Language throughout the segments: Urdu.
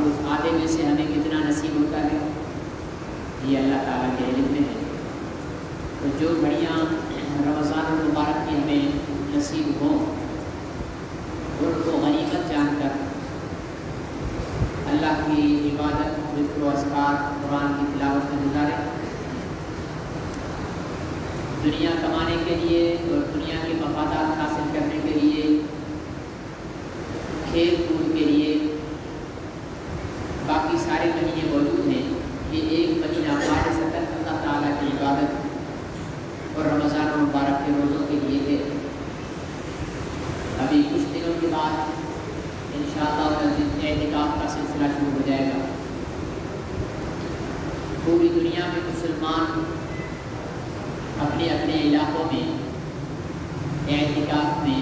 اس آدھے میں سے ہمیں کتنا نصیب ہوتا ہے یہ اللہ تعالیٰ کے علم میں ہے۔ تو جو گھڑیاں رمضان المبارک کی ہمیں نصیب ہوں ان کو غنیمت جان کر اللہ کی عبادت، ذکر و اذکار، قرآن کی تلاوت میں گزاریں۔ دنیا کمانے کے لیے اور دنیا کے مفادات حاصل کرنے کے لیے، کھیل کود کے لیے باقی سارے مہینے موجود ہیں، یہ ایک مہینہ خالصتاً اللہ تعالیٰ کی عبادت اور رمضان المبارک کے روزوں کے لیے ہے۔ ابھی کچھ دنوں کے بعد انشاءاللہ اعتکاف کا سلسلہ شروع ہو جائے گا۔ پوری دنیا میں مسلمان اپنے اپنے علاقوں میں اعتکاف میں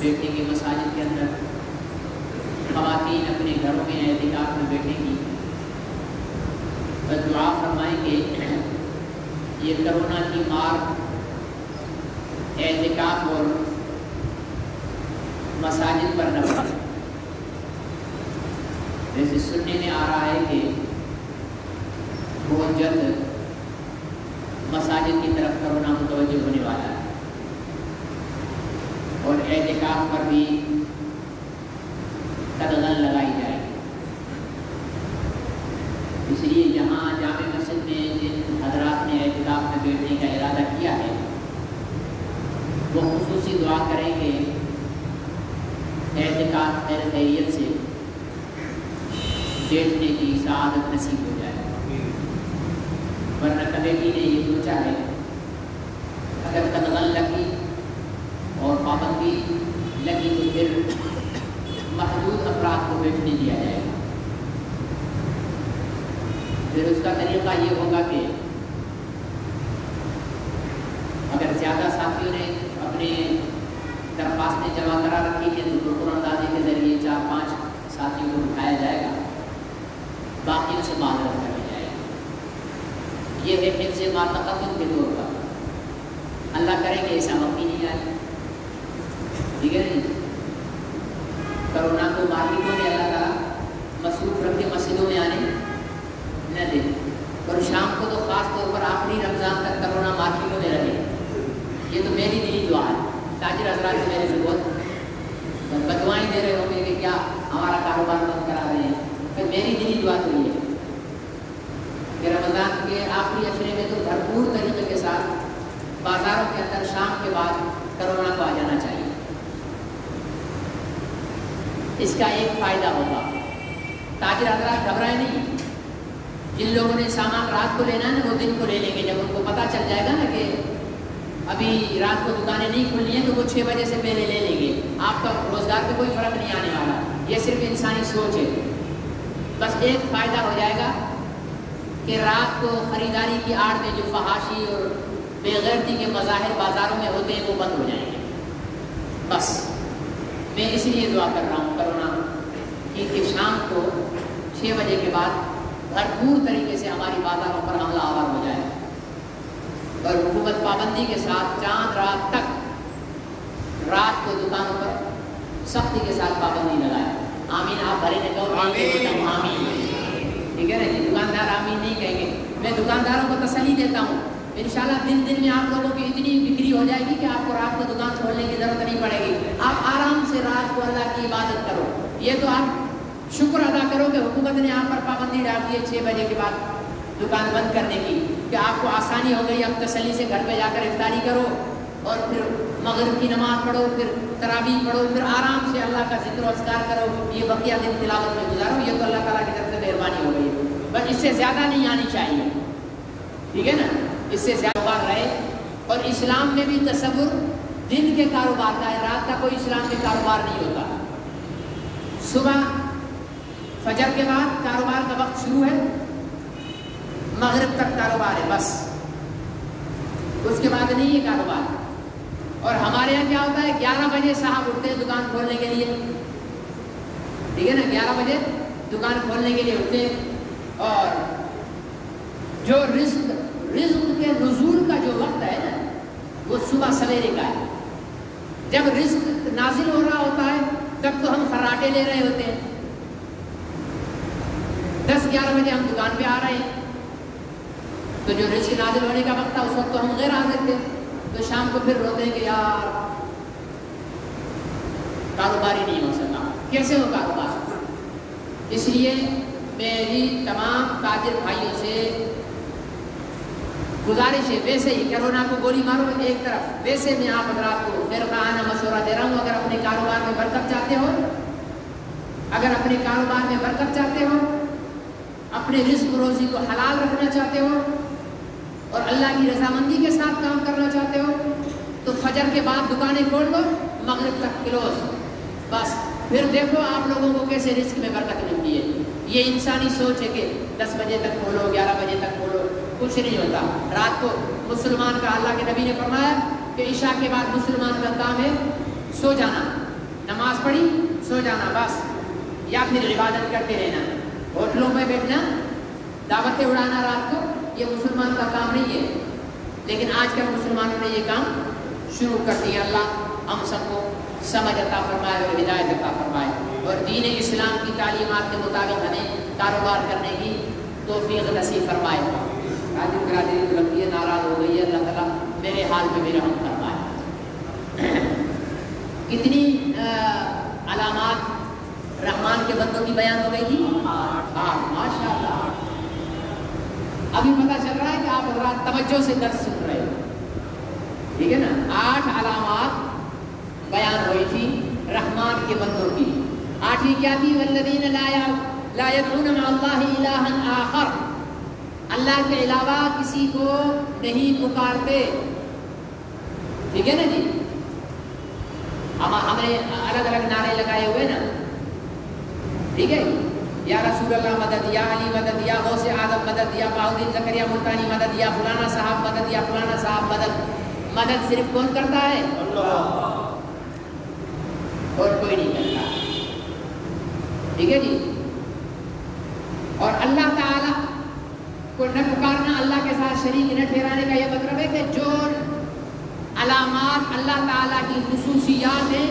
بیٹھیں گے، مساجد کے اندر خواتین اپنے گھروں میں اعتکاف میں بیٹھیں گی اور دعا فرمائیں گے یہ کرونا کی مار اعتکاف اور مساجد پر نہ پڑے۔ جیسے سننے میں آ رہا ہے کہ بہت جلد مساجد کی طرف کرونا متوجہ ہونے والا ہے اور اعتکاف پر بھی قدغن لگائی جائے گی۔ اس لیے یہاں جامع مسجد میں جن حضرات نے اعتکاف میں بیٹھنے کا ارادہ کیا ہے وہ خصوصی دعا کریں گے اعتکاف خیر خیریت سے بیٹھنے کی سعادت نصیب ہو جائے۔ ورنہ کمیٹی نے یہ سوچا ہے اگر قدغن لگی اور پابندی لگی تو پھر محدود افراد کو بیٹھنے دیا جائے گا۔ پھر اس کا طریقہ یہ ہوگا کہ اگر زیادہ ساتھیوں نے اپنے درخواستیں جمع کرا رکھی ہیں تو رکن اندازی کے ذریعے 4-5 ساتھیوں کو اٹھایا جائے گا، باقیوں سے معذرت کر لی جائے گا۔ یہ ہے حفظ ما تقدم کے طور پر۔ اللہ کرے کہ ایسا وقت ہی نہیں آئے، ٹھیک ہے نہیں؟ کرونا کو مالکوں نے اللہ تعالیٰ مصروف رکھے، مسجدوں میں آنے نہ دے، اور شام کو تو خاص طور پر آخری رمضان تک کرونا مارکیٹوں میں رہے۔ یہ تو میری دلی دعا ہے۔ تاجر حضرات میرے سے بہت بدوائیں دے رہے ہوں گے کہ کیا ہمارا کاروبار بند کرا رہے ہیں، پھر میری دلی دعا تو یہ ہے کہ رمضان کے آخری عشرے میں تو بھرپور طریقے کے ساتھ بازاروں کے اندر شام کے بعد کرونا کو آ جانا چاہیے۔ اس کا ایک فائدہ ہوگا، تاجر حضرات گھبرائے نہیں، جن لوگوں نے سامان رات کو لینا ہے نا وہ دن کو لے لیں گے، جب ان کو پتہ چل جائے گا نا کہ ابھی رات کو دکانیں نہیں کھلنی ہیں تو وہ 6 بجے سے پہلے لے لیں گے۔ آپ کا روزگار پہ کوئی فرق نہیں آنے والا، یہ صرف انسانی سوچ ہے۔ بس ایک فائدہ ہو جائے گا کہ رات کو خریداری کی آڑ میں جو فحاشی اور بے غیرتی کے مظاہر بازاروں میں ہوتے ہیں وہ بند ہو جائیں گے۔ بس میں اس لیے دعا کر رہا ہوں کرونا کہ شام کو 6 بجے کے بعد بھرپور طریقے سے ہماری بازاروں پر حملہ آور ہو جائے اور حکومت پابندی کے ساتھ چاند رات تک رات کو دکانوں پر سختی کے ساتھ پابندی لگائے۔ آمین آپ بھرے نے کہو آمین، ٹھیک ہے نا جی؟ دکاندار آمین نہیں کہیں گے۔ میں دکانداروں کو تسلی دیتا ہوں انشاءاللہ دن دن میں آپ لوگوں کی اتنی بکری ہو جائے گی کہ آپ کو رات کو دکان کھولنے کی ضرورت نہیں پڑے گی۔ آپ آرام سے رات کو اللہ کی عبادت کرو۔ یہ تو آپ شکر ادا کرو کہ حکومت نے آپ پر پابندی ڈال دی ہے 6 بجے کے بعد دکان بند کرنے کی، کہ آپ کو آسانی ہو گئی، اب تسلی سے گھر پہ جا کر افطاری کرو اور پھر مغرب کی نماز پڑھو، پھر تراویح پڑھو، پھر آرام سے اللہ کا ذکر و اذکار کرو، یہ بقیہ دن تلاوت میں گزارو۔ یہ تو اللہ تعالیٰ کی طرف سے مہربانی ہو گئی ہے، بس اس سے زیادہ نہیں آنی چاہیے، ٹھیک ہے نا؟ اس سے زیادہ کاروبار رہے۔ اور اسلام میں بھی تصور دن کے کاروبار کا ہے، رات کا کوئی اسلام میں کاروبار نہیں ہوتا۔ صبح فجر کے بعد کاروبار کا وقت شروع ہے، مغرب تک کاروبار ہے، بس اس کے بعد نہیں ہے کاروبار۔ اور ہمارے یہاں کیا ہوتا ہے 11 بجے صاحب اٹھتے ہیں دکان کھولنے کے لیے، ٹھیک ہے نا؟ 11 بجے دکان کھولنے کے لیے اٹھتے ہیں، اور جو رزق کے نزول کا جو وقت ہے نا وہ صبح سویرے کا ہے۔ جب رزق نازل ہو رہا ہوتا ہے تب تو ہم خراٹے لے رہے ہوتے ہیں، 10-11 بجے ہم دکان پہ آ رہے ہیں، تو جو رزق نازل ہونے کا وقت تھا اس وقت تو ہم غیر حاضر تھے، تو شام کو پھر روتے ہیں کہ یار کاروبار ہی نہیں ہو سکا، کیسے ہو کاروبار؟ اس لیے میری تمام تاجر بھائیوں سے گزارش ہے، ویسے ہی کرونا کو گولی مارو ایک طرف، ویسے میں آپ حضرات کو خیرخواہانہ مشورہ دے رہا ہوں، اگر اپنے کاروبار میں برکت چاہتے ہو، اگر اپنے کاروبار میں برکت چاہتے ہو، اپنے رزق روزی کو حلال رکھنا چاہتے ہو اور اللہ کی رضامندی کے ساتھ کام کرنا چاہتے ہو، تو فجر کے بعد دکانیں کھول دو، مغرب تک کلوز، بس پھر دیکھو آپ لوگوں کو کیسے رزق میں برکت ملتی ہے۔ یہ انسانی سوچ ہے کہ 10 بجے تک کھولو، 11 بجے تک کھولو، کچھ نہیں ہوتا۔ رات کو مسلمان کا اللہ کے نبی نے فرمایا کہ عشاء کے بعد مسلمان کا کام ہے سو جانا، نماز پڑھی سو جانا بس، یا پھر عبادت کرتے رہنا، ہوٹلوں میں بیٹھنا، دعوتیں اڑانا رات کو، یہ مسلمان کا کام نہیں ہے۔ لیکن آج کل مسلمانوں نے یہ کام شروع کر دیا۔ اللہ ہم سب کو سمجھ عطا فرمائے اور ہدایت عطا فرمائے، اور دین اسلام کی تعلیمات کے مطابق ہمیں کاروبار کرنے کی توفیق نصیب فرمائے۔ راجو برادری تو لگتی ہے ناراض ہو گئی ہے، اللہ تعالیٰ میرے حال پہ بھی رحم فرمائے۔ کتنی علامات رحمان کے بندوں کی بیان ہو گئی تھی؟ 8 ماشاء اللہ۔ ابھی پتہ چل رہا ہے کہ آپ حضرات توجہ سے درس سن رہے ہو، ٹھیک ہے نا؟ 8 علامات بیان ہوئی تھی رحمان کے بندوں کی۔ 8ویں کیا تھی؟ والذین لا یدعون مع اللہ الہا آخر، اللہ کے علاوہ کسی کو نہیں پکارتے، ٹھیک ہے نا جی؟ ہم نے الگ الگ نعرے لگائے ہوئے نا، ٹھیک ہے؟ یا رسول اللہ مدد، یا علی مدد، یا غوث اعظم مدد، یا بہاؤالدین زکریا ملتانی مدد، یا فلانا صاحب مدد، یا فلانا صاحب مدد۔ مدد صرف کون کرتا ہے؟ اللہ، اور کوئی نہیں کرتا، ٹھیک ہے جی؟ اور اللہ تعالیٰ کو نہ پکارنا، اللہ کے ساتھ شریک نہ ٹھہرانے کا یہ مطلب ہے کہ جو علامات اللہ تعالیٰ کی خصوصیات ہیں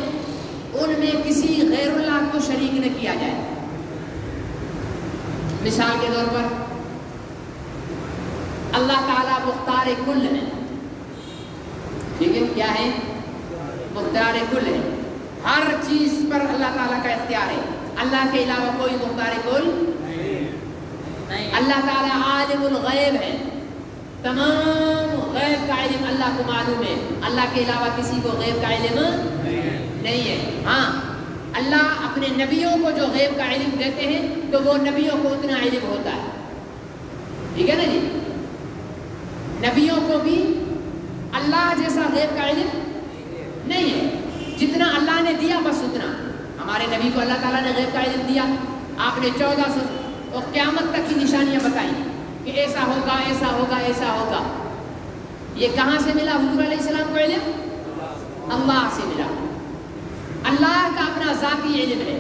ان میں کسی غیر اللہ کو شریک نہ کیا جائے۔ مثال کے طور پر اللہ تعالیٰ مختار کل ہے، ٹھیک ہے؟ کیا ہے؟ مختار کل ہے، ہر چیز پر اللہ تعالیٰ کا اختیار ہے، اللہ کے علاوہ کوئی مختار کل نہیں۔ اللہ تعالیٰ عالم الغیب ہے، تمام غیب کا علم اللہ کو معلوم ہے، اللہ کے علاوہ کسی کو غیب کا علم نہیں ہے۔ ہاں، اللہ اپنے نبیوں کو جو غیب کا علم دیتے ہیں تو وہ نبیوں کو اتنا علم ہوتا ہے، ٹھیک ہے نا جی؟ نبیوں کو بھی اللہ جیسا غیب کا علم نہیں ہے، جتنا اللہ نے دیا بس اتنا۔ ہمارے نبی کو اللہ تعالیٰ نے غیب کا علم دیا، آپ نے 1400 اور قیامت تک کی نشانیاں بتائیں کہ ایسا ہوگا، ایسا ہوگا، ایسا ہوگا۔ یہ کہاں سے ملا حضور علیہ السلام کو علم؟ اللہ سے ملا۔ اللہ کا اپنا ذاتی علم ہے،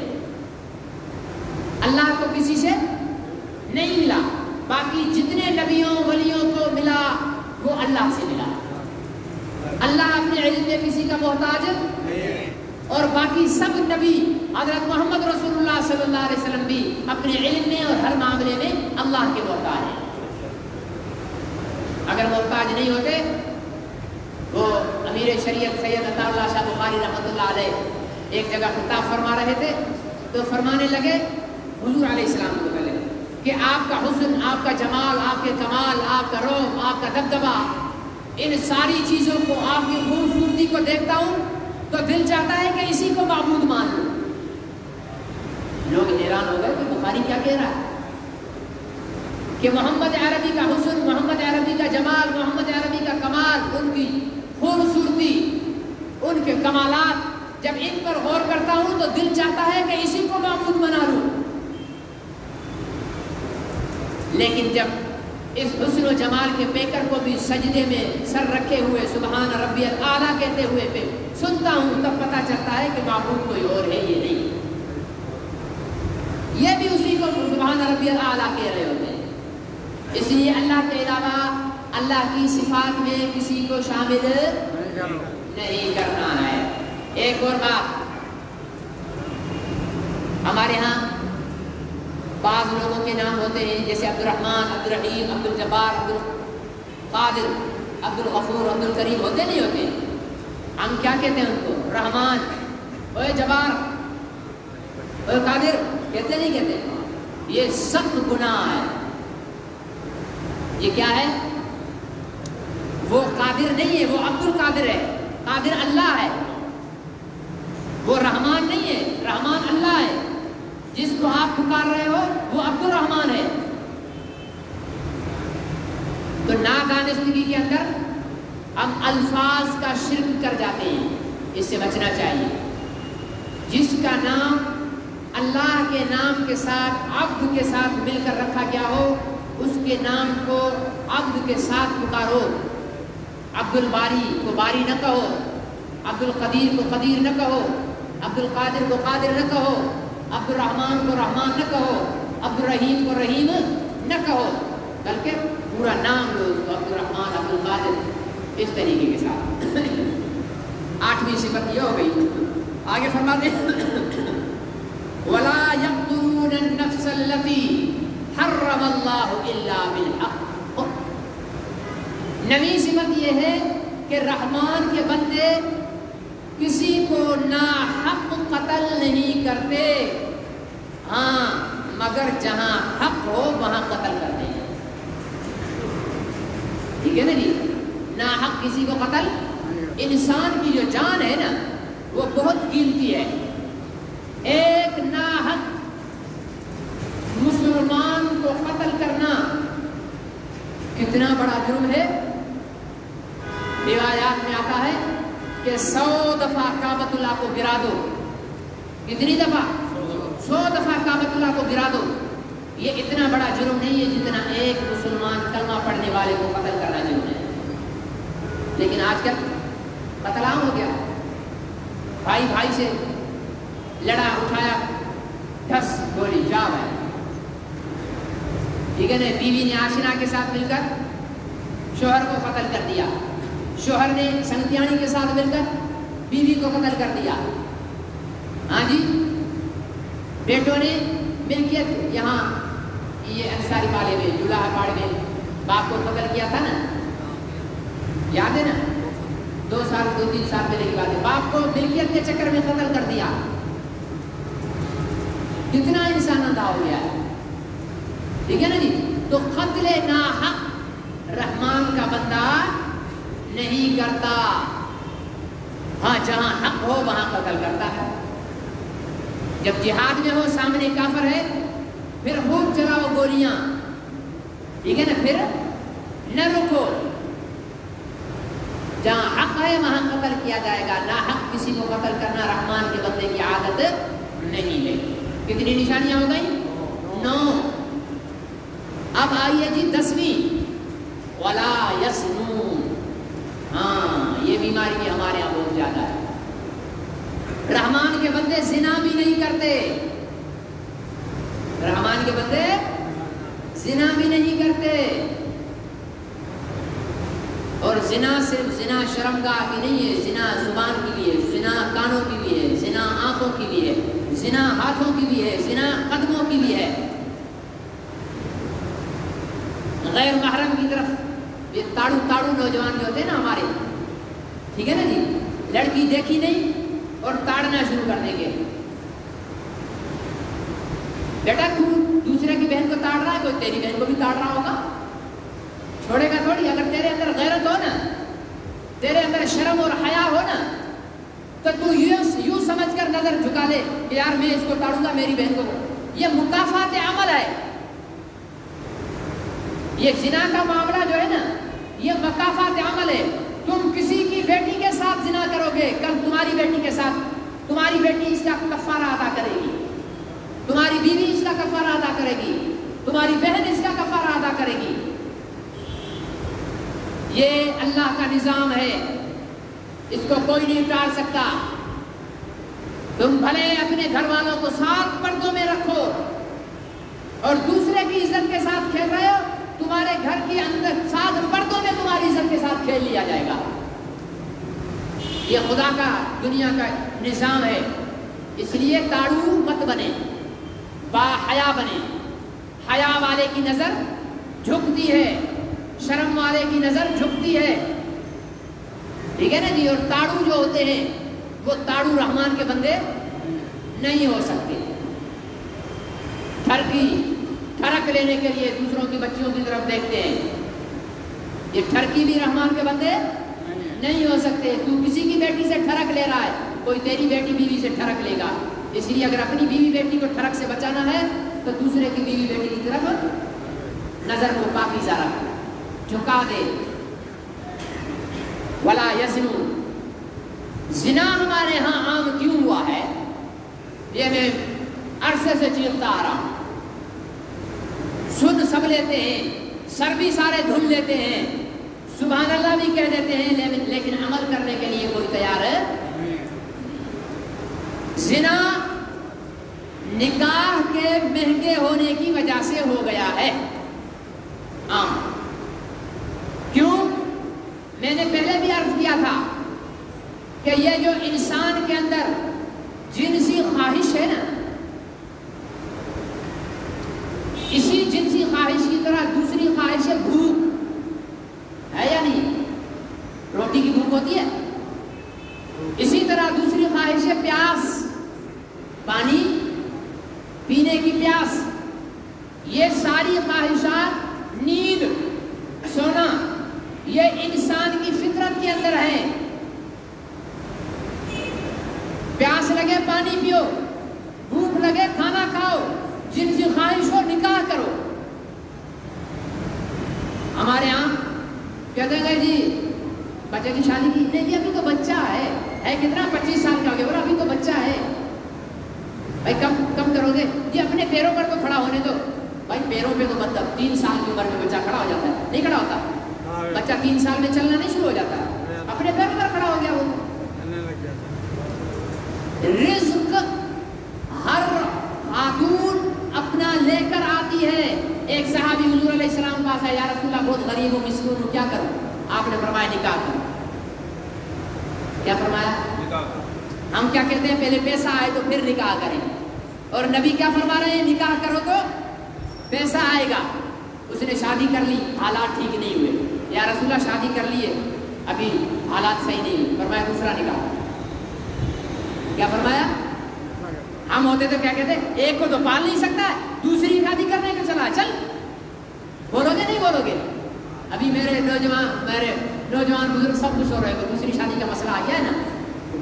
اللہ کو کسی سے نہیں ملا، باقی جتنے نبیوں ولیوں کو ملا وہ اللہ سے ملا۔ اللہ اپنے علم میں کسی کا محتاج اور باقی سب نبی حضرت محمد رسول اللہ صلی اللہ علیہ وسلم بھی اپنے علم میں اور ہر معاملے میں اللہ کے محتاج ہیں۔ اگر محتاج نہیں ہوتے وہ امیر شریعت سید عطا اللہ شاہ بخاری رحمۃ اللہ علیہ ایک جگہ خطاب فرما رہے تھے تو فرمانے لگے حضور علیہ السلام کو پہلے کہ آپ کا حسن، آپ کا جمال، آپ کے کمال، آپ کا روب، آپ کا دبدبہ، ان ساری چیزوں کو، آپ کی خوبصورتی کو دیکھتا ہوں تو دل چاہتا ہے کہ اسی کو معبود مان لوں۔ لوگ حیران ہو گئے کہ بخاری کیا کہہ رہا ہے کہ محمد عربی کا حسن، محمد عربی کا جمال، محمد عربی کا کمال، ان کی خوبصورتی، ان کے کمالات، جب ان پر غور کرتا ہوں تو دل چاہتا ہے کہ اسی کو معبود بنا لوں۔ لیکن جب اس حسن و جمال کے پیکر کو بھی سجدے میں سر رکھے ہوئے سبحان ربی الاعلیٰ کہتے ہوئے پہ سنتا ہوں تب پتہ چلتا ہے کہ معبود کوئی اور ہے، یہ نہیں، یہ بھی اسی کو سبحان ربی الاعلیٰ کہہ رہے ہوتے ہیں۔ اس لیے اللہ کے علاوہ اللہ کی صفات میں کسی کو شامل نہیں کرنا ہے۔ ایک اور بات، ہمارے ہاں بعض لوگوں کے نام ہوتے ہیں جیسے عبدالرحمن، عبدالرحیم، عبدالجبار، عبدالقادر، عبدالغفور، عبدالکریم ہوتے نہیں ہوتے؟ ہم کیا کہتے ہیں ان کو؟ رحمان، اوے جبار، اوے قادر کہتے نہیں کہتے؟ یہ سخت گناہ ہے۔ یہ کیا ہے؟ وہ قادر نہیں ہے، وہ عبدالقادر ہے، قادر اللہ ہے، وہ رحمان نہیں ہے، رحمان اللہ ہے۔ جس کو آپ پکار رہے ہو وہ عبدالرحمان ہے۔ تو نادانستگی کے اندر ہم الفاظ کا شرک کر جاتے ہیں، اس سے بچنا چاہیے۔ جس کا نام اللہ کے نام کے ساتھ عبد کے ساتھ مل کر رکھا گیا ہو، اس کے نام کو عبد کے ساتھ پکارو۔ عبد الباری کو باری نہ کہو، عبد القدیر کو قدیر نہ کہو، عبد القادر کو قادر نہ کہو، عبد الرحمن کو رحمان نہ کہو، عبد الرحیم کو رحیم نہ کہو، بلکہ پورا نام لو، عبد الرحمن، عبد القادر، اس طریقے کے ساتھ۔ 8ویں صفت یہ ہو گئی۔ آگے فرماتے ہیں وَلَا يَقْتُلُونَ النَّفْسَ الَّتِي حَرَّمَ اللَّهُ إِلَّا بِالْحَقِّ۔ 9ویں صفت یہ ہے کہ رحمان کے بندے کسی کو ناحق قتل نہیں کرتے، ہاں مگر جہاں حق ہو وہاں قتل کرتے ہیں۔ ٹھیک ہے نا جی؟ ناحق کسی کو قتل، انسان کی جو جان ہے نا وہ بہت قیمتی ہے۔ ایک ناحق مسلمان کو قتل کرنا کتنا بڑا جرم ہے؟ روایات میں آتا ہے کہ 100 دفعہ کعبۃ اللہ کو گرا دو۔ کتنی دفعہ؟ 100 دفعہ کعبۃ اللہ کو گرا دو۔ یہ اتنا بڑا جرم نہیں ہے جتنا ایک مسلمان کلمہ پڑھنے والے کو قتل کرنا جرم ہے۔ لیکن آج کل قتل عام ہو گیا، بھائی بھائی سے لڑا، اٹھایا، ٹھس گولی جاؤ ہے۔ ٹھیک ہے نا؟ بیوی نے آشنا کے ساتھ مل کر شوہر کو قتل کر دیا، شوہر نے سنگتیانی کے ساتھ مل کر بیوی کو قتل کر دیا۔ ہاں جی، بیٹوں نے ملکیت، یہاں یہ انصاری والے میں جلاح پاڑ میں باپ کو قتل کیا تھا نا، یاد ہے نا؟ 2 سال 2-3 سال پہلے کی بات ہے، باپ کو ملکیت کے چکر میں قتل کر دیا۔ کتنا انسان اندھا ہو گیا ہے۔ ٹھیک ہے نا جی؟ تو قتل ناحق رحمان کا بندہ نہیں کرتا، ہاں جہاں حق ہو وہاں قتل کرتا ہے۔ جب جہاد میں ہو، سامنے کافر ہے، پھر خوب چلاؤ گولیاں، ٹھیک ہے نا؟ پھر نہ رکو، جہاں حق ہے وہاں قتل کیا جائے گا۔ ناحق کسی کو قتل کرنا رحمان کے بندے کی عادت نہیں ہے۔ کتنی نشانیاں ہو گئی؟ 9۔ اب آئیے جی 10ویں، وَلَا يَسْنُونَ۔ ہاں یہ بیماری بھی ہمارے یہاں بہت زیادہ ہے۔ رحمان کے بندے زنا بھی نہیں کرتے، رحمان کے بندے زنا بھی نہیں کرتے۔ اور زنا صرف زنا شرمگاہ کی نہیں ہے، زنا زبان کی بھی ہے، زنا کانوں کی بھی ہے، زنا آنکھوں کی بھی ہے، زنا ہاتھوں کی بھی ہے، زنا قدموں کی بھی ہے۔ غیر محرم کی طرف یہ تاڑو نوجوان جو ہوتے ہیں نا ہمارے، ٹھیک ہے نا جی، لڑکی دیکھی نہیں اور تاڑنا شروع کر دیں گے۔ بیٹا تو دوسرے کی بہن کو تاڑ رہا ہے، کوئی تیری بہن کو بھی تاڑ رہا ہوگا، چھوڑے گا تھوڑی۔ اگر تیرے اندر غیرت ہو نا، تیرے اندر شرم اور حیا ہو نا، تو یوں سمجھ کر نظر جھکا لے کہ یار میں اس کو تاڑوں گا، میری بہن کو۔ یہ مکافات عمل ہے، یہ زنا کا معاملہ جو ہے نا یہ مکافات عمل ہے۔ تم کسی کی بیٹی کے ساتھ زنا کرو گے، کل تمہاری بیٹی کے ساتھ تمہاری بیٹی اس کا کفارہ ادا کرے گی، تمہاری بیوی اس کا کفارہ ادا کرے گی، تمہاری بہن اس کا کفارہ ادا کرے گی۔ یہ اللہ کا نظام ہے، اس کو کوئی نہیں ٹال سکتا۔ تم بھلے اپنے گھر والوں کو 7 پردوں میں رکھو اور دوسرے کی عزت کے ساتھ کھیل رہے ہو، تمہارے گھر کے اندر 7 پردوں میں تمہاری عزت کے ساتھ کھیل لیا جائے گا۔ یہ خدا کا دنیا کا نظام ہے۔ اس لیے تاڑو مت بنے، با حیا بنے، حیا والے کی نظر جھکتی ہے، شرم والے کی نظر جھکتی ہے، ٹھیک ہے نا جی. اور تاڑو جو ہوتے ہیں وہ تاڑو رحمان کے بندے نہیں ہو سکتے. ٹھڑک لینے کے لیے دوسروں کی بچیوں کی طرف دیکھتے ہیں. یہ ٹھڑکی بھی رحمان کے بندے نہیں ہو سکتے. تو کسی کی بیٹی سے ٹھڑک لے رہا ہے، کوئی تیری بیٹی بیوی سے ٹھڑک لے گا. اس لیے اگر اپنی بیوی بیٹی کو ٹھڑک سے بچانا ہے تو دوسرے کی بیوی بیٹی کی طرف نظر کو پاکیزہ رکھ، جھکا دے. ولا یزنون. زنا ہمارے ہاں عام کیوں ہوا ہے؟ یہ میں عرصے سے چیختا آ رہا ہوں. سن سب لیتے ہیں، سر بھی سارے دھل لیتے ہیں، سبحان اللہ بھی کہہ دیتے ہیں، لیکن عمل کرنے کے لیے کوئی تیار ہے. زنا نکاح کے مہنگے ہونے کی وجہ سے ہو گیا ہے عام. کیوں؟ میں نے پہلے بھی عرض کیا تھا کہ یہ جو انسان کے اندر جنسی خواہش ہے نا، اسی جنسی خواہش کی طرح دوسری خواہش ہے بھوک، ہے یا نہیں؟ روٹی کی بھوک ہوتی ہے. اسی طرح دوسری خواہش ہے پیاس، پانی پینے کی پیاس. یہ ساری خواہشات، نیند، سونا، یہ انسان کی فطرت کے اندر ہے. پیاس لگے پانی پیو، بھوک لگے کھانا کھاؤ، جنسی خواہش ہو نکاح کرو. ہمارے یہاں کہتے ہیں جی بچے کی شادی کی نہیں جی، ابھی تو بچہ ہے کتنا 25 سال کا ہو گیا، بولا ابھی تو بچہ ہے. بھائی کم کرو گے جی، اپنے پیروں پر تو کھڑا ہونے دو. بھائی پیروں پہ تو مطلب 3 سال کی عمر میں بچہ کھڑا ہو جاتا ہے، نہیں کھڑا ہوتا. بچہ 3 سال میں چلنا نہیں شروع ہو جاتا، اپنے پیروں پر کھڑا ہو گیا. وہ رزق ہر خاتون اپنا لے کر آتی ہے. ایک صحابی حضور علیہ السلام پاس ہے، یا رسول اللہ بہت غریب ہوں مسکین ہوں، کیا کروں؟ آپ نے فرمایا نکاح کرو. کیا فرمایا؟ ہم کیا کہتے ہیں؟ پہلے پیسہ آئے تو پھر نکاح کریں. اور نبی کیا فرما رہے ہیں؟ نکاح کرو تو پیسہ آئے گا. اس نے شادی کر لی، حالات ٹھیک نہیں ہوئے. یا رسول اللہ شادی کر لیے، ابھی حالات صحیح نہیں ہوئے. فرمایا دوسرا نکاح. کیا فرمایا؟ ہم ہوتے تو کیا کہتے؟ ایک کو تو پال نہیں سکتا ہے، دوسری شادی کرنے کا چلا چل. بولو گے نہیں بولو گے؟ ابھی میرے نوجوان بزرگ سب خوش ہو رہے ہیں، دوسری شادی کا مسئلہ آ گیا ہے نا.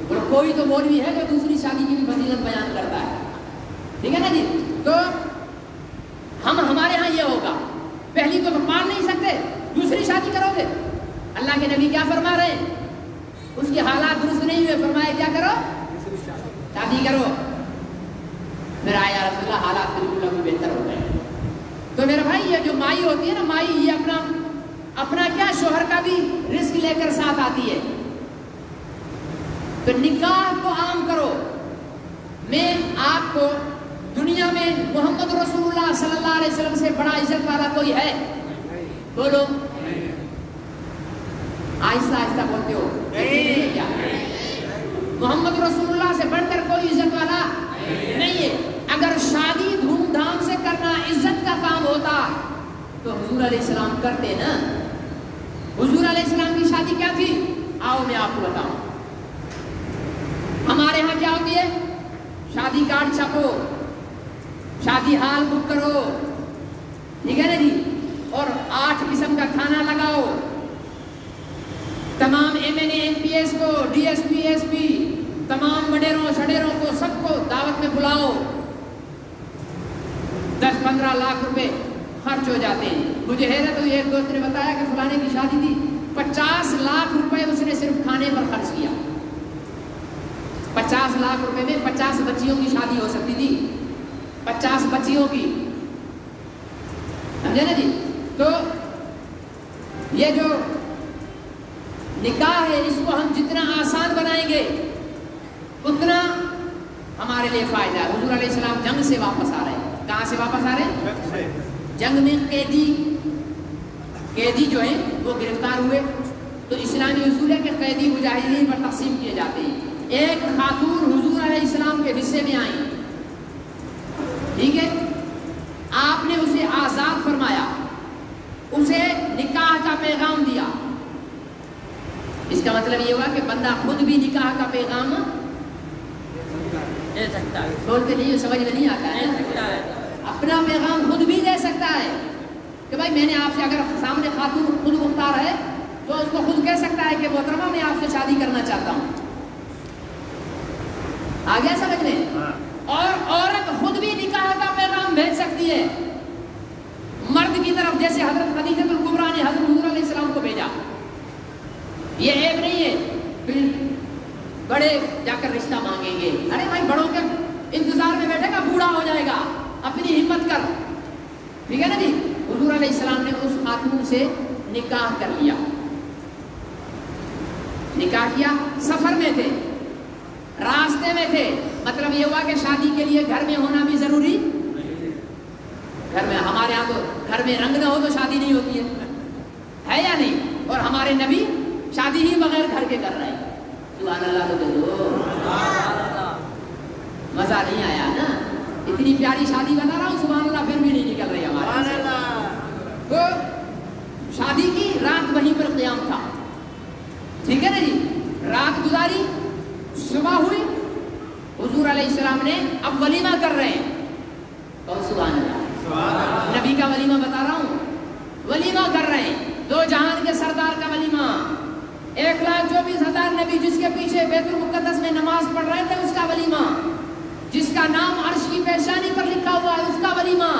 اور کوئی تو مولوی ہے جو دوسری شادی کی بھی فضیلت بیان کرتا ہے، ٹھیک ہے نا جی. تو ہمارے ہاں یہ ہوگا، پہلی کو تو پال نہیں سکتے، دوسری شادی کرو گے. اللہ کے نبی کیا فرما رہے ہیں؟ اس کے حالات درست نہیں ہوئے، فرمایا کیا کرو؟ شادی کرو. میرا یا رسول اللہ حالات بالکل ابھی بہتر ہو گئے. تو میرا بھائی یہ جو مائی ہوتی ہے نا، مائی یہ اپنا کیا شوہر کا بھی رزق لے کر ساتھ آتی ہے. تو نکاح کو عام کرو. میں آپ کو دنیا میں محمد رسول اللہ صلی اللہ علیہ وسلم سے بڑا عزت والا کوئی ہے؟ بولو. آہستہ آہستہ بولتے ہو کیا؟ محمد رسول اللہ سے بڑھ کر کوئی عزت والا نہیں ہے. اگر شادی دھوم دھام سے کرنا عزت کا کام ہوتا تو حضور علیہ السلام کرتے نا. حضور علیہ السلام کی شادی کیا تھی؟ آؤ میں آپ کو بتاؤں. ہمارے ہاں کیا ہوتی ہے؟ شادی کارڈ چھپو، شادی ہال بک کرو، ٹھیک ہے نا جی، اور 8 قسم کا کھانا لگاؤ. تمام MNA MPS کو، DSP SP، تمام وڈیروں شڈیروں کو سب کو دعوت میں بلاؤ. 10-15 لاکھ روپے خرچ ہو جاتے ہیں. مجھے حیرت ہوئی، ایک دوست نے بتایا کہ فلانے کی شادی تھی، 50 لاکھ روپے اس نے صرف کھانے پر خرچ کیا. 50 لاکھ روپے میں 50 بچیوں کی شادی ہو سکتی تھی، 50 بچیوں کی، سمجھے نا جی. تو یہ جو نکاح ہے اس کو ہم جتنا آسان بنائیں گے اتنا ہمارے لیے فائدہ ہے. حضور علیہ السلام جنگ سے واپس آ رہے ہیں. کہاں سے واپس آ رہے ہیں؟ جنگ میں قیدی جو ہیں وہ گرفتار ہوئے. تو اسلامی اصول ہے کہ قیدی مجاہدین پر تقسیم کیے جاتے ہیں. ایک خاتون حضور علیہ السلام کے حصے میں آئی، ٹھیک ہے، آپ نے اسے مطلب یہ ہوا کہ بندہ خود بھی نکاح کا پیغام دے سکتا ہے، بولتے نہیں، سمجھ میں نہیں آتا ہے، اپنا پیغام خود بھی دے سکتا ہے کہ بھائی میں نے آپ سے، اگر سامنے خاتون خود مختار ہے تو اس کو خود کہہ سکتا ہے کہ محترمہ میں آپ سے شادی کرنا چاہتا ہوں. آ گیا سمجھ میں؟ اور عورت خود بھی نکاح کا پیغام بھیج سکتی ہے مرد کی طرف، جیسے حضرت خدیجہ الکبریٰ نے حضرت حضور علیہ السلام کو بھیجا. یہ عیب نہیں ہے پھر بڑے جا کر رشتہ مانگیں گے. ارے بھائی بڑوں کے انتظار میں بیٹھے گا، بوڑھا ہو جائے گا، اپنی ہمت کر. ٹھیک ہے نا جی. حضور علیہ السلام نے اس خاتون سے نکاح کر لیا. نکاح کیا، سفر میں تھے، راستے میں تھے. مطلب یہ ہوا کہ شادی کے لیے گھر میں ہونا بھی ضروری. گھر میں، ہمارے یہاں تو گھر میں رنگ نہ ہو تو شادی نہیں ہوتی ہے یا نہیں؟ اور ہمارے نبی شادی ہی بغیر گھر کے کر رہے ہیں. سبحان اللہ. تو دو مزہ نہیں آیا نا؟ اتنی پیاری شادی بتا رہا ہوں، سبحان اللہ، پھر بھی نہیں نکل رہی ہمارے. تو شادی کی رات وہیں پر قیام تھا. ٹھیک ہے نا جی. رات گزاری، صبح ہوئی، حضور علیہ السلام نے اب ولیمہ کر رہے ہیں. اور سبحان اللہ، نبی کا ولیمہ بتا رہا ہوں، ولیمہ کر رہے ہیں. دو جہان کے سردار کا ولیمہ. 1,24,000 نبی جس کے پیچھے بیت المقدس میں نماز پڑھ رہے تھے، اس کا ولیمہ. جس کا نام عرش کی پیشانی پر لکھا ہوا ہے، اس کا ولیمہ.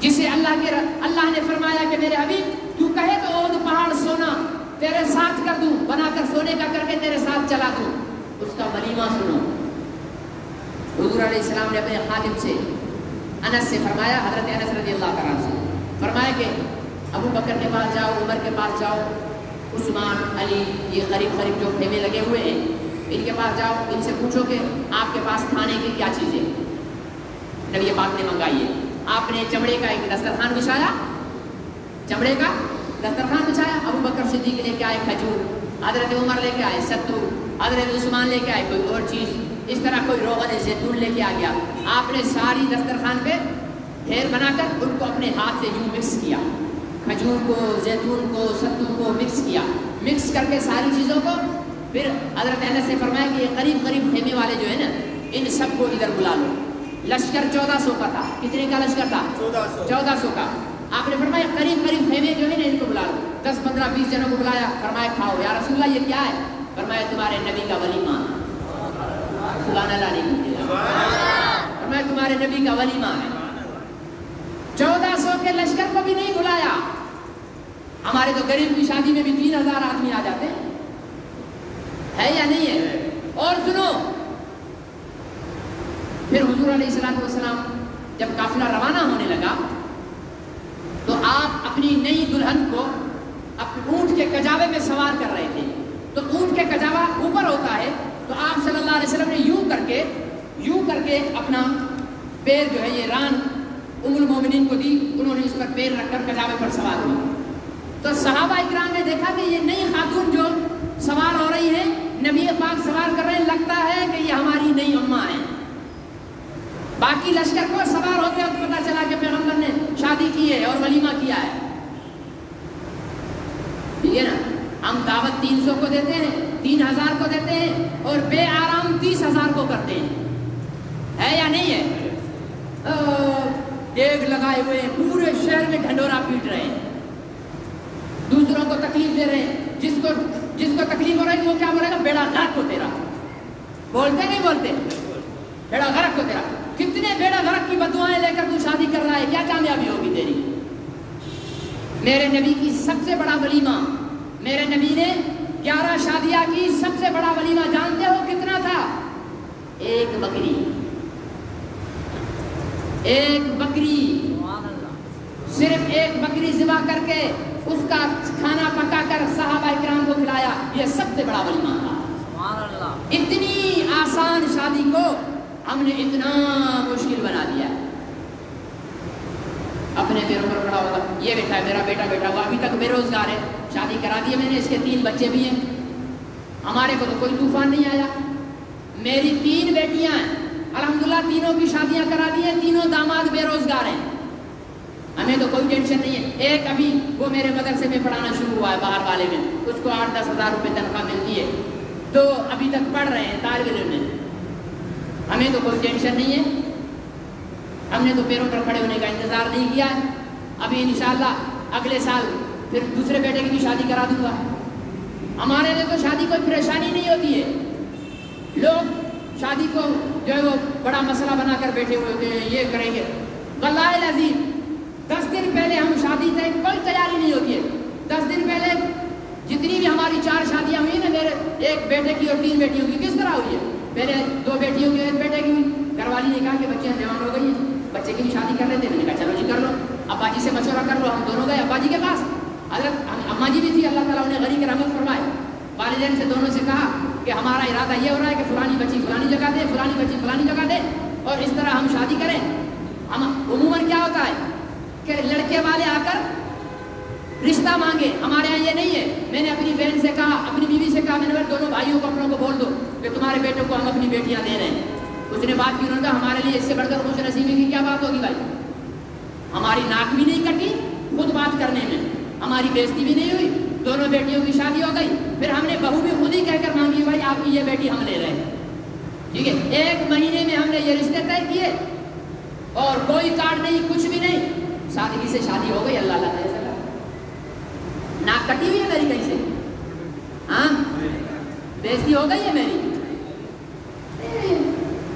جسے اللہ نے فرمایا کہ میرے حبیب تو کہے تو اود پہاڑ سونا تیرے ساتھ کر دوں، بنا کر سونے کا کر کے تیرے ساتھ چلا دوں. اس کا ولیمہ سنو. حضور علیہ السلام نے اپنے خادم سے، انس سے فرمایا، حضرت انس رضی اللہ عنہ سے فرمایا کہ ابو بکر کے پاس جاؤ، عمر کے پاس جاؤ، عثمان، علی، یہ قریب قریب جو خیمے لگے ہوئے ہیں، ان کے پاس جاؤ، ان سے پوچھو کہ آپ کے پاس کھانے کی کیا چیزیں نبی پاک نے منگائی ہے. آپ نے چمڑے کا ایک دسترخوان بچھایا، چمڑے کا دسترخوان بچھایا. ابو بکر صدیق لے کے آئے کھجور، حضرت عمر لے کے آئے ستو، حضرت عثمان لے کے آئے کوئی اور چیز. اس طرح کوئی روغن زیتون لے کے آ گیا. آپ نے ساری دسترخوان پہ ڈھیر بنا کر ان کو اپنے ہاتھ سے یوں مکس کیا، کھجور کو، زیتون کو، ستو کو مکس کیا. مکس کر کے ساری چیزوں کو پھر حضرت انس سے فرمایا کہ یہ قریب قریب خیمے والے جو ہے نا، ان سب کو ادھر بلا لو. لشکر 1400 کا تھا. کتنے کا لشکر تھا؟ 1400 کا. آپ نے فرمایا قریب قریب خیمے جو ہے نا، ان کو بلا لو. 10 15 20 جنوں کو بلایا. فرمایا کھاؤ. یا رسول اللہ یہ کیا ہے؟ فرمایا تمہارے نبی کا ولیمہ. سبحان اللہ نہیں، فرمایا تمہارے نبی کا ولیمہ ہے. 1400 کے لشکر کو بھی نہیں بلایا. ہمارے تو غریب کی شادی میں بھی 3000 آدمی آ جاتے ہیں، ہے یا نہیں ہے؟ اور سنو، پھر حضور علیہ السلام جب قافلہ روانہ ہونے لگا تو آپ اپنی نئی دلہن کو اونٹ کے کجاوے میں سوار کر رہے تھے. تو اونٹ کے کجاوا اوپر ہوتا ہے، تو آپ صلی اللہ علیہ وسلم نے یوں کر کے اپنا پیر جو ہے یہ ران ام المومنین کو دی. انہوں نے اس پر پیر رکھ کر کجاوے پر سوار ہوئی. تو صحابہ اکرام نے دیکھا کہ یہ نئی خاتون جو سوار ہو رہی ہے، نبی پاک سوار کر رہے ہیں، لگتا ہے کہ یہ ہماری نئی اماں ہیں. باقی لشکر کو سوار ہوتے وقت پتا چلا کہ پیغمبر نے شادی کی ہے اور ولیمہ کیا ہے. ٹھیک ہے نا؟ ہم دعوت 300 کو دیتے ہیں، 3000 کو دیتے ہیں، اور بے آرام 30,000 کو کرتے ہیں. ہے یا نہیں ہے؟ دیگ لگائے ہوئے ہیں، پورے شہر میں ڈھنڈورا پیٹ رہے ہیں، دوسروں کو تکلیف دے رہے ہیں. جس کو تکلیف ہو رہی ہے وہ کیا بولے گا؟ بیڑا غرق کو تیرا. بولتے نہیں بولتے؟ بیڑا غرق کو تیرا. کتنے بیڑا غرق کی بددعائیں لے کر تو شادی کر رہا ہے، کیا کامیابی ہوگی تیری؟ میرے نبی کی سب سے بڑا ولیمہ، میرے نبی نے 11 شادیاں کی. سب سے بڑا ولیمہ جانتے ہو کتنا تھا؟ ایک بکری. صرف ایک بکری ذبح کر کے اس کا کھانا پکا کر صحابہ کرام کو کھلایا. یہ سب سے بڑا ولیمہ تھا. اتنی آسان شادی کو ہم نے اتنا مشکل بنا دیا. اپنے پیروں پر کھڑا ہوگا. یہ بیٹا ہے، میرا بیٹا بیٹا ہوا، ابھی تک بے روزگار ہے. شادی کرا دی میں نے، اس کے 3 بچے بھی ہیں. ہمارے کو تو کوئی طوفان نہیں آیا. میری 3 بیٹیاں ہیں، الحمدللہ تینوں کی شادیاں کرا دی ہیں، تینوں داماد بے روزگار ہیں. ہمیں تو کوئی ٹینشن نہیں ہے. ایک ابھی وہ میرے مدرسے میں پڑھانا شروع ہوا ہے باہر والے میں, اس کو 8-10 ہزار روپے تنخواہ ملتی ہے, تو ابھی تک پڑھ رہے ہیں طالب علم میں. ہمیں تو کوئی ٹینشن نہیں ہے, ہم نے تو پیروں پر کھڑے ہونے کا انتظار نہیں کیا ہے. ابھی انشاءاللہ اگلے سال پھر دوسرے بیٹے کی بھی شادی کرا دوں گا. ہمارے لیے تو شادی کوئی پریشانی نہیں ہوتی ہے. لوگ شادی کو جو ہے وہ بڑا مسئلہ بنا کر بیٹھے ہوئے ہوتے ہیں, یہ کریں گے. واللہ العظیم 10 دن پہلے ہم شادی تھے, کوئی تیاری نہیں ہوتی ہے. 10 دن پہلے جتنی بھی ہماری 4 شادیاں ہوئی نا, میرے ایک بیٹے کی اور 3 بیٹیوں کی, کس طرح ہوئی ہے؟ پہلے 2 بیٹیوں کی اور 1 بیٹے کی ہوئی. گھر والی نے کہا کہ بچیاں جوان ہو گئی ہیں, بچے کی بھی شادی کر لیتے ہیں. میں نے کہا چلو جی کر لو, ابا جی سے مشورہ کر لو. ہم دونوں گئے ابا جی کے پاس. حضرت اماں جی بھی تھی, اللہ تعالیٰ انہیں غنی کی رحمت فرمائے. والدین سے دونوں سے کہا کہ ہمارا ارادہ یہ ہو رہا ہے کہ فلانی بچی فلانی جگہ دے, فلانی بچی فلانی جگہ دے, اور اس طرح ہم شادی کریں. ہم عموماً کیا ہوتا ہے کہ لڑکے والے آ کر رشتہ مانگے. ہمارے یہاں یہ نہیں ہے. میں نے اپنی بہن سے کہا, اپنی بیوی سے کہا, میں نے دونوں بھائیوں کو اپنوں کو بول دو کہ تمہارے بیٹوں کو ہم اپنی بیٹیاں دے رہے ہیں. اس نے بات کی, انہوں نے کہا ہمارے لیے اس سے بڑھ کر خوش نصیبی کی کیا بات ہوگی بھائی. ہماری ناک بھی نہیں کٹی خود بات کرنے میں, ہماری بےزتی بھی نہیں ہوئی, دونوں بیٹیوں کی شادی ہو گئی. پھر ہم نے بہو بھی خود ہی کہہ کر مانگی, بھائی آپ کی یہ بیٹی ہم لے رہے ہیں. ٹھیک ہے, 1 مہینے میں ہم نے یہ رشتے طے کیے, اور کوئی کارڈ نہیں, کچھ بھی نہیں. سادگی سے شادی ہو گئی. اللہ اللہ تعالیٰ ناک کٹی ہوئی ہے میری کہیں سے؟ ہاں, بےزتی ہو گئی ہے میری.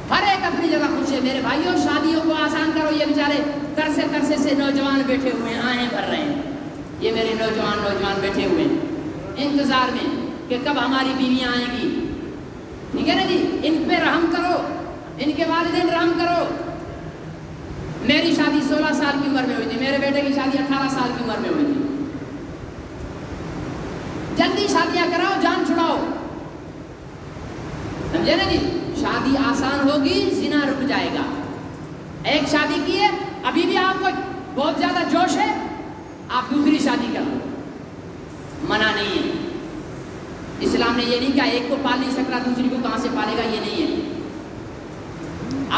ہر ایک اپنی جگہ خوش ہے. میرے بھائیوں, شادیوں کو آسان کرو. یہ بیچارے ترسے سے نوجوان بیٹھے ہوئے ہیں, آہیں بھر رہے ہیں. یہ میرے نوجوان بیٹھے ہوئے ہیں انتظار میں کہ کب ہماری بیویاں آئیں گی. ٹھیک ہے نا جی, ان پہ رحم کرو, ان کے والدین رحم کرو. میری شادی 16 سال کی عمر میں ہوئی تھی, میرے بیٹے کی شادی 18 سال کی عمر میں ہوئی تھی. جلدی شادیاں کراؤ, جان چھڑاؤ. سمجھے نا جی, شادی آسان ہوگی, زنا رک جائے گا. ایک شادی کی ہے, ابھی بھی آپ کو بہت زیادہ جوش ہے, آپ دوسری شادی کرو, منع نہیں ہے. اسلام نے یہ نہیں کہا ایک کو پال نہیں سکتا دوسری کو کہاں سے پالے گا, یہ نہیں ہے.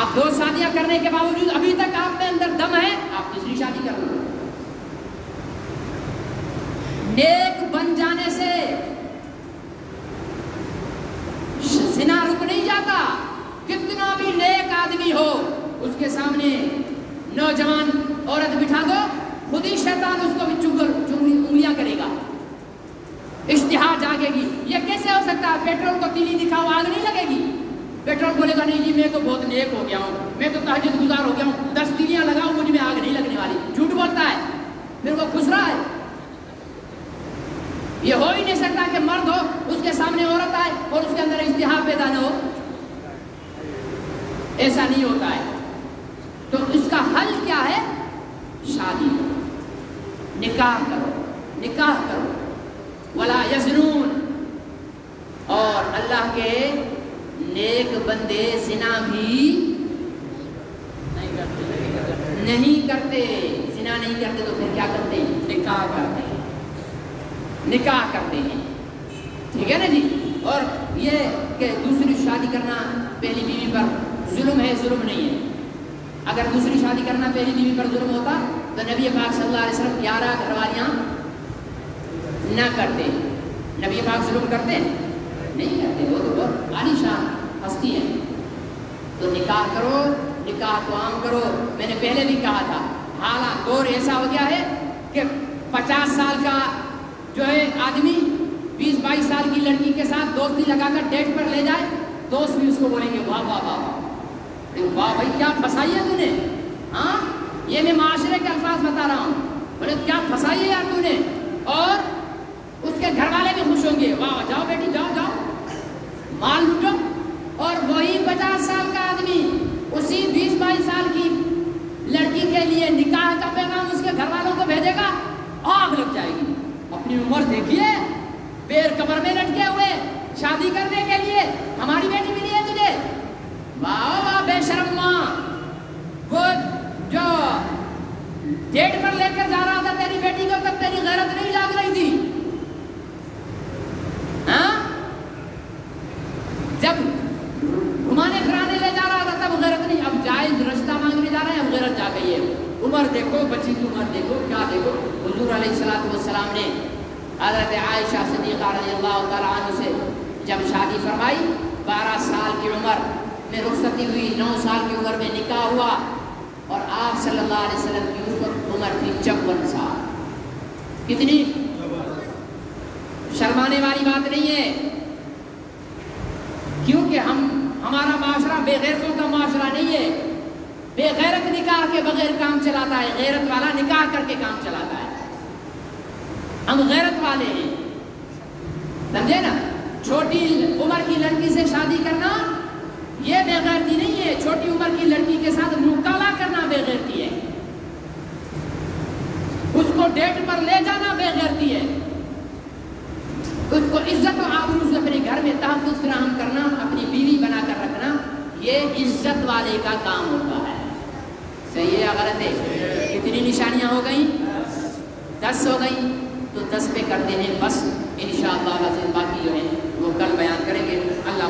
آپ 2 شادیاں کرنے کے باوجود ابھی تک آپ میں اندر دم ہے, آپ تیسری شادی کر لو. نیک بن جانے سے زنا رک نہیں جاتا. کتنا بھی نیک آدمی ہو, اس کے سامنے نوجوان عورت بٹھا دو, خود ہی شیطان اس کو بھی انگلیاں کرے گا, اشتہا جاگے گی. یہ کیسے ہو سکتا ہے؟ پیٹرول کو تیلی دکھاؤ, آگ نہیں لگے گی. پیٹرول بولے گا نہیں جی میں تو بہت نیک ہو گیا ہوں, میں تو تہجد گزار ہو گیا ہوں, 10 تیلیاں لگاؤ, مجھ میں آگ نہیں لگنے والی. جھوٹ بولتا ہے, پھر وہ خوش رہا ہے. یہ ہو ہی نہیں سکتا کہ مرد ہو, اس کے سامنے عورت آئے اور اس کے اندر اشتہا پیدا نہ ہو. ایسا نہیں ہوتا ہے. تو اس کا حل کیا ہے؟ شادی کرو, نکاح کرو. ولا یزنون, اور اللہ کے نیک بندے زنا بھی نہیں کرتے. زنا نہیں کرتے تو پھر کیا کرتے ہیں؟ نکاح کرتے ہیں. ٹھیک ہے نا جی. اور یہ کہ دوسری شادی کرنا پہلی بیوی پر ظلم ہے, ظلم نہیں ہے. اگر دوسری شادی کرنا پہلی بیوی پر ظلم ہوتا تو نبی پاک صلی اللہ علیہ وسلم 11 گھر والیاں نہ کرتے. نبی پاک ظلم کرتے نہیں کرتے, وہ تو بہت عالی شان ہستی ہے. تو نکاح کرو, نکاح کو عام کرو. میں نے پہلے بھی کہا تھا, حالات دور ایسا ہو گیا ہے کہ 50 سال کا جو ہے آدمی 20-22 سال کی لڑکی کے ساتھ دوستی لگا کر ڈیٹ پر لے جائے, دوست بھی اس کو بولیں گے واہ واہ واہ واہ بھائی کیا پھنسائی ہے تو نے. ہاں, یہ میں معاشرے کے الفاظ بتا رہا ہوں. بولے کیا پھنسائی ہے یار تو نے. اور اس کے گھر والے بھی خوش ہوں گے, واہ جاؤ بیٹی جاؤ مال لوٹو. اور وہی 50 سال کا آدمی اسی 20-22 سال کی لڑکی کے لیے نکاح کا پیغام اس کے گھر والوں کو بھیجے گا, آگ لگ جائے گی. اپنی عمر دیکھیے, پیر قبر میں لٹکے ہوئے, شادی کرنے کے لیے ہماری بیٹی ملی ہے تجھے, واہ واہ بے شرم ماں. وہ جو ڈیٹ پر لے کر جا رہا تھا تیری بیٹی کو, تب تیری غیرت نہیں جاگ رہی تھی. ہاں, جب گھمانے پھرانے لے جا رہا تھا تب غیرت نہیں. اب جائز رشتہ مانگنے جا رہے ہیں, اب غیرت جا گئی ہے. عمر عمر دیکھو، بچی کی عمر دیکھو، کیا دیکھو. حضور علیہ السلام نے حضرت عائشہ صدیقہ رضی اللہ تعالیٰ عنہ سے جب شادی فرمائی، 12 سال کی عمر میں رخصتی ہوئی، 9 سال کی عمر میں نکاح ہوا، اور آپ صلی اللہ علیہ وسلم کی اس وقت عمر تھی 54 سال. کتنی شرمانے والی بات نہیں ہے، کیونکہ ہمارا معاشرہ بے غیرتوں کا معاشرہ نہیں ہے. بے غیرت نکاح کے بغیر کام چلاتا ہے، غیرت والا نکاح کر کے کام چلاتا ہے. ہم غیرت والے ہیں، سمجھے نا. چھوٹی عمر کی لڑکی سے شادی کرنا یہ بے غیرتی نہیں ہے، چھوٹی عمر کی لڑکی کے ساتھ منہ کالا کرنا بے غیرتی ہے، اس کو ڈیٹ پر لے جانا بے غیرتی ہے، اس کو عزت و آبرو سے اپنے گھر میں تحفظ فراہم کرنا، اپنی بیوی بنا کر رکھنا، یہ عزت والے کا کام ہوتا ہے. صحیح ہے یا غلط ہے؟ کتنی نشانیاں ہو گئیں؟ 10 ہو گئیں. تو 10 پہ کرتے ہیں بس. انشاءاللہ باقی جو ہے وہ کل بیان کریں گے. اللہ